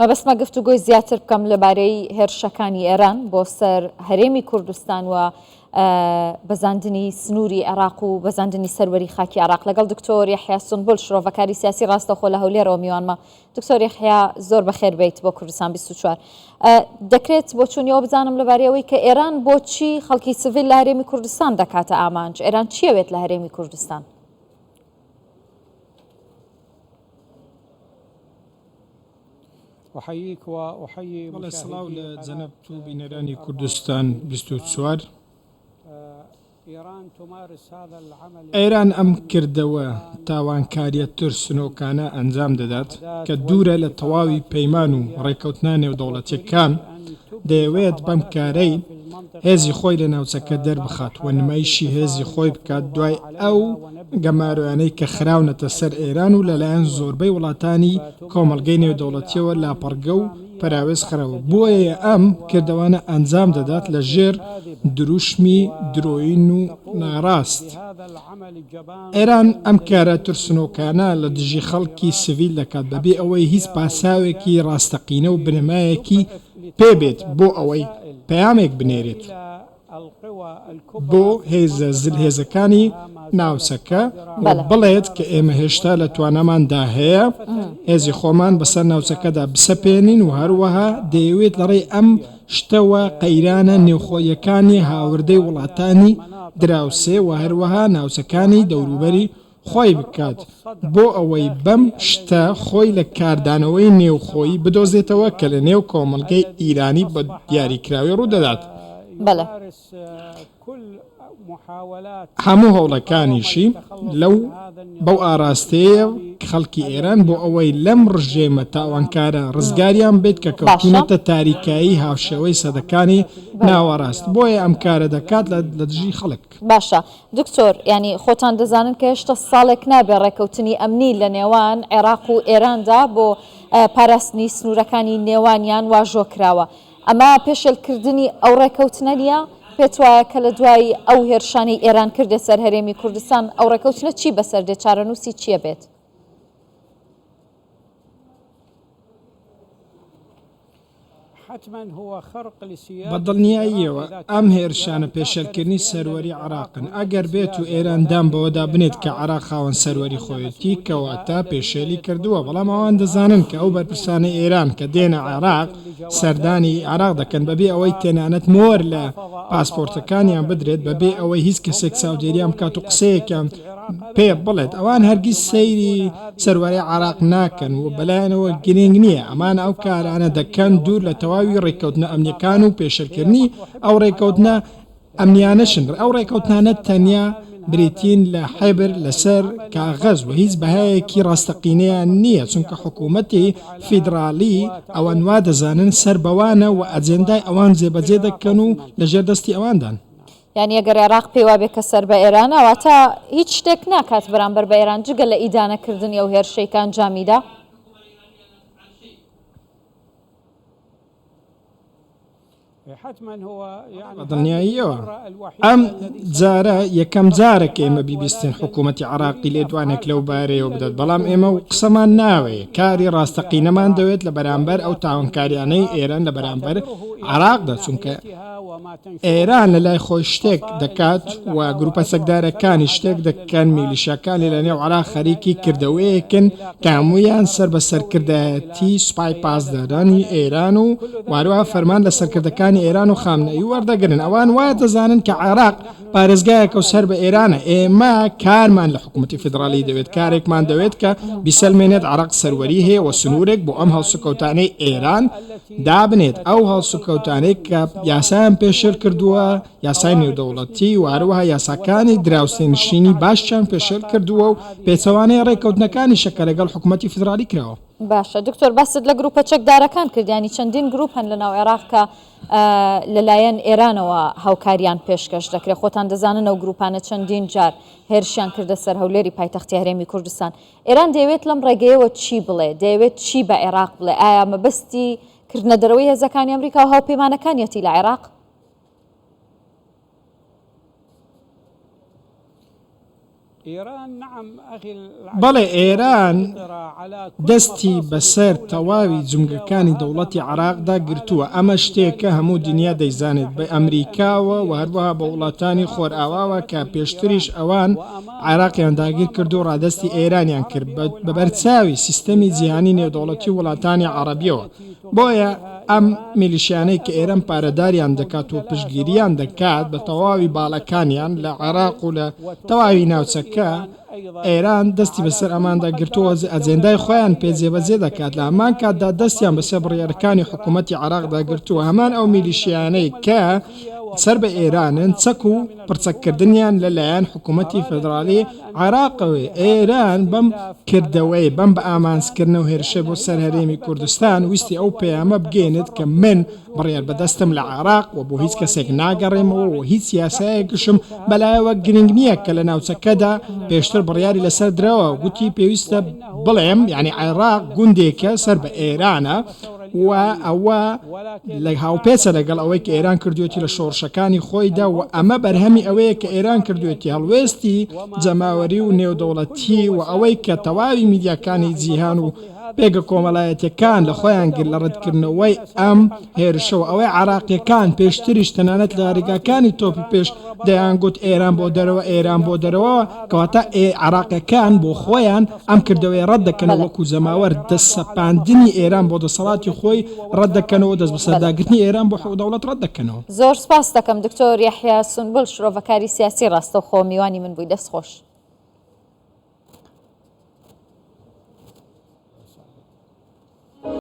مەبەستمە گفتوگۆی زیاتر بکەم لەبارەی هێرشەکانی ئێران بۆ سەر هەرێمی کوردستان و بەزاندنی سنووری عێراق و بەزاندنی سەروەری خاکی عێراق لەگەڵ دکتۆر یحیا سونبول شرۆڤەکاری سیاسی ڕاستەوخۆ لە هەولێرەوە میوانمە. دکتۆر یحیا زۆر بەخێر بیت بۆ کوردستان 24. دەکرێت بۆ چوونیەوە بزانم لەبارەوەی کە ئێران بۆچی خەڵکی سڤیل لە هەرێمی کوردستان دەکاتە ئامانج، ئێران چیەوێت لە هەرێمی کوردستان؟ أحييك وأحيي السلام لجنبت بنيراني كردستان 24. ئێران ئەم کردەوە تاوانکاریە ترسنۆکانە ئەنجام دەدات کە دوورە لە تەواوی پەیمان و ڕێکەوتنا نێودەوڵەتیەکان دەیەوێت بەم کارەی هێزی خۆی لە ناوچەکە دەربخات و نمایشی هێزی خۆی بکات دوای ئەو گەماروانەی کە خراونەتە سەر ئێران و لەلایەن زۆربەی وڵاتانی کۆمەڵگەی نێودەوڵەتیەوە لاپەڕگە و پراوێز خراوە. بۆیە ئەم کردەوانە ئەنجام دەدات لە ژێر دروشمی درۆین و ناڕاست. ئێران ئەم کارە ترسنۆکانە لە دژی خەڵکی سڤیل دەکات بەبێ ئەوەی هیچ پاساوێکی ڕاستەقینە و بنەمایەکی پێبێت بۆ ئەوەی پەیامێک بنێرێت بۆ هێزەکانی ناوچەکە بڵێت کە ئێمە هێشتا لە توانەماندا هەیە هێزی خۆمان بەسەر ناوچەکەدا بسەپێنین و هەروەها دەیەوێت لەڕێی ئەم شتەوە قەیرانە نێوخۆیەکانی هاوردەی وڵاتانی دراوسێ و هەروەها ناوچەکانی دەوروبەری خۆی بکات بۆ ئەوەی بەم شتە خۆی لە کاردانەوەی نێوخۆی بدۆزێتەوە کە لە نێو کۆمەڵگەی ئیرانی بە دیاریکراوی ڕوودەدات. هەموو هەوڵەکانیشی بەو ئاراستەیە خەڵکی ئێران بۆ ئەوەی لەم ڕژێمە تاوانکارە ڕزگاریان بێت کە کەوتونەتە تاریکایی هاوشێوەی سەدەکانی ناوەڕاست. بۆیە ئەم کارە دەکات لە دژی خەڵک. باشە دکتۆر، ینی خۆتان دەزانن کە هێشتا ساڵێک نابێ ڕێکەوتنی ئەمنی لە نێوان عێراق و ئێراندا بۆ پاراستنی سنوورەکانی نێوانیان واژۆکراوە. ئەمە پێشێلکردنی ئەو ڕێکەوتنە نیە؟ پێت وایە کە لە دوای ئەو هێرشانی ئێران کردێ سەر هەرێمی کوردستان ئەو ڕێکەوتنە چی بەسەردێ، چارەنووسی چییە بێت؟ بەدڵنیاییەوە ئەم هێرشانە پێشێلکردنی سەروەری عێراقن. ئەگەر بێت و ئێران دام بەوەدا بنێت کە عێراق خاوەن سەروەری خۆیەتی کەواتە پێشێلی کردووە، بەڵام ئەوان دەزانن کە ئەو بەرپرسانە ئێران کە دێنە عێراق سەردانی عێراق دەکەن بەبێ ئەوەی تێنانەت مۆر لە پاسپۆرتەکانیان بدرێت بەبێ ئەوەی هیچ کەسێک چاودێریان بکات و قسەیەکیان پێ بڵێت. ئەوان هەرگیز سەیری سەروەری عێراق ناکەن و بەلایەنەوە گرنگ نییە. ئەمان ئەو کارانە دەکەن دوور لە تەواوی ڕێککەوتنە ئەمنیەکان و پێشەلکردنی ئەو ڕێککەوتنە ئەمنیانەشن. ئەو ڕێککەوتانە تەنیا بریتین لە حیبر لەسەر کاغەز و هیچ بەهایەکی ڕاستەقینەیان نییە، چونکە حکوومەتی فیدرالی ئەوان وا دەزانن سەر بەوانە و ئەجێندای ئەوان جێبەجێ دەکەن و لەژێر دەستی ئەواندان. یعنی ئەگەر عێراق پێی وابێ کە سەر بە ئێرانەوە تا هیچ شتێک ناکات بەرامبەر بە ئێران جگە لە ئیدانەکردنی ئەو هێرشەیەکان جامیدا؟ دڵنیاییەوە ئەم جارە یەکەم جارێک ئێمە بیبیستین حکوومەتی عێراقی لێدوانێک لەو بارەیەوە بدات، بەڵام ئێمە و قسەمان ناوەیە کاری ڕاستەقینەمان دەوێت لە بەرامبەر ئەو تاوانکاریانەی ئێران لە بەرامبەر عێراقدا، چونکە ئێران لە لای خۆی شتێک دەکات و گروپە سەکدارەکانی شتێک دەکەن میلیشیاکانی لە نێو عێراق خەریکی کردەوەیەکن کە هەموویان سەر بە سەرکردایەتی سوپای پاسدارانی ئێران و واروها فەرمان لە سەرکردەکانی ئێران و خامنەئی وەردەگرن. ئەوان وایە دەزانن کە عێراق پارێزگایەکە و سەر بە ئێرانە. ئێمە کارمان لە حکوومەتی فیدرالی دەوێت، کارێکمان دەوێت کە بیسەلمێنێت عێراق سەروەری هەیە و سنوورێک بۆ ئەم هەڵسوکەوتانەی ئێران دابنێت. ئەو هەڵسوکەوتانەی کە یاسایان پێشر کردووە، یاسای نێودەوڵەتی و هەروەها یاساکانی دراوسێنشینی باشیان پێشر کردووە و پێچەوانەی ڕێکەوتنەکانی شەکە لەگەڵ حکوومەتی فیدرالی کراوە. باشە دکتۆر، باست لە گروپە چەکدارەکان کردیانی چەندین گروپ هەن لە ناو عێراق کە لەلایەن ئێرانەوە هاوکاریان پێشکەش دەکرێت. خۆتان دەزانن ئەو گروپانە چەندین جار هێرشیان کردە سەر هەولێری پایتەختی هەرێمی کوردستان. ئێران دەیەوێت لەم ڕێگەیەوە چی بڵێ؟ دەیەوێت چی بە عێراق بڵێ؟ ئایا مەبەستی کردنە دەرەوەی هێزەکانی ئەمریکا و هاوپەیمانەکانیەتی لە عێراق؟ بەڵێ ئێران دەستی بەسەر تەواوی جونگەکانی دەوڵەتی عراقدا گرتووە. ئەمە شتێکە هەموو دنیا دەیزانێت بە ئەمریکاوە و هەروەها بە وڵاتانی خۆرئاواوە کە پێشتریش ئەوان عراقیان داگیر کرد و ڕادستی ئێرانیان کرد بە بەرچاوی سیستەمی جیهانی نێودەوڵەتی وڵاتانی عەرەبیەوە. بۆیە ئەم میلیشیانەی کە ئێران پارەداریان دەکات و پشتگیریان دەکات بە تەواوی باڵەکانیان لە عێراق و لە تەواوی ناوچەکە، ئێران دەستی بەسەر ئەماندا گرتووە ئەجێندای خۆیان پێجێبەجێ دەکات. لە هەمان کاتدا دەستیان بەسەر بڕیارەکانی حکوومەتی عراقدا گرتووە. هەمان ئەو میلیشیانەی کە سەر بە ئێرانن چەک و پرچەکردنیان لەلایەن حکوومەتی فێدراڵی عراقەوە. ئێران بەم کردەوەی بەم بە ئامانجکردنە و هێرشە بۆ سەر هەرێمی کوردستان ویستی ئەو پەیامە بگێنێت کە من بڕیار بەدەستم لە عراق و بۆ هیچ کەسێک ناگەڕێمەوە و هیچ یاسایەکشم بەلایەوە گرنگ نییە کە لە ناوچەکەدا پێشتر بڕیاری لەسەر درەوە. گوتی پێویستە بڵێم یعنی عێراق گوندێکە سەر بە ئێرانە و ئەوە لە هاوپێچە لەگەڵ ئەوەی کە ئێران کردوێتی لە شۆڕشەکانی خۆیدا و ئەمە بەرهەمی ئەوەیە کە ئێران کردوێتی هەڵوێستی جەماوەری و نێودەوڵەتی و ئەوەی کە تەواوی میدیاکانی جیهان و پێگە کۆمەڵایەتەکان لە خۆیان گر لە ڕەتکردنەوەی ئەم هێرشەوە. ئەوەی عراقیەکان پێشتریش تەنانەت لە ڕێگاکانی تۆپی پێش دەیانگوت ئێران بۆ دەرەوە ئێران بۆ دەرەوە، کەواتە عراقیەکان بۆ خۆیان ئەم کردەوەی ڕەت دەکەنەوە وەکو جەماوەر دەستسەپاندنی ئێران بۆ دەسەڵاتی خۆی ڕەت دەکەنەوە، دەست بەسەرداگرتنی ئێران بۆ دەوڵەت ڕەت دەکەنەوە. زۆر سپاس دەکەم دکتۆر یەحیا سونبوڵ، شرۆڤەکاری سیاسی ڕاستەوخۆ، میوانی من بووی. دەست خۆش.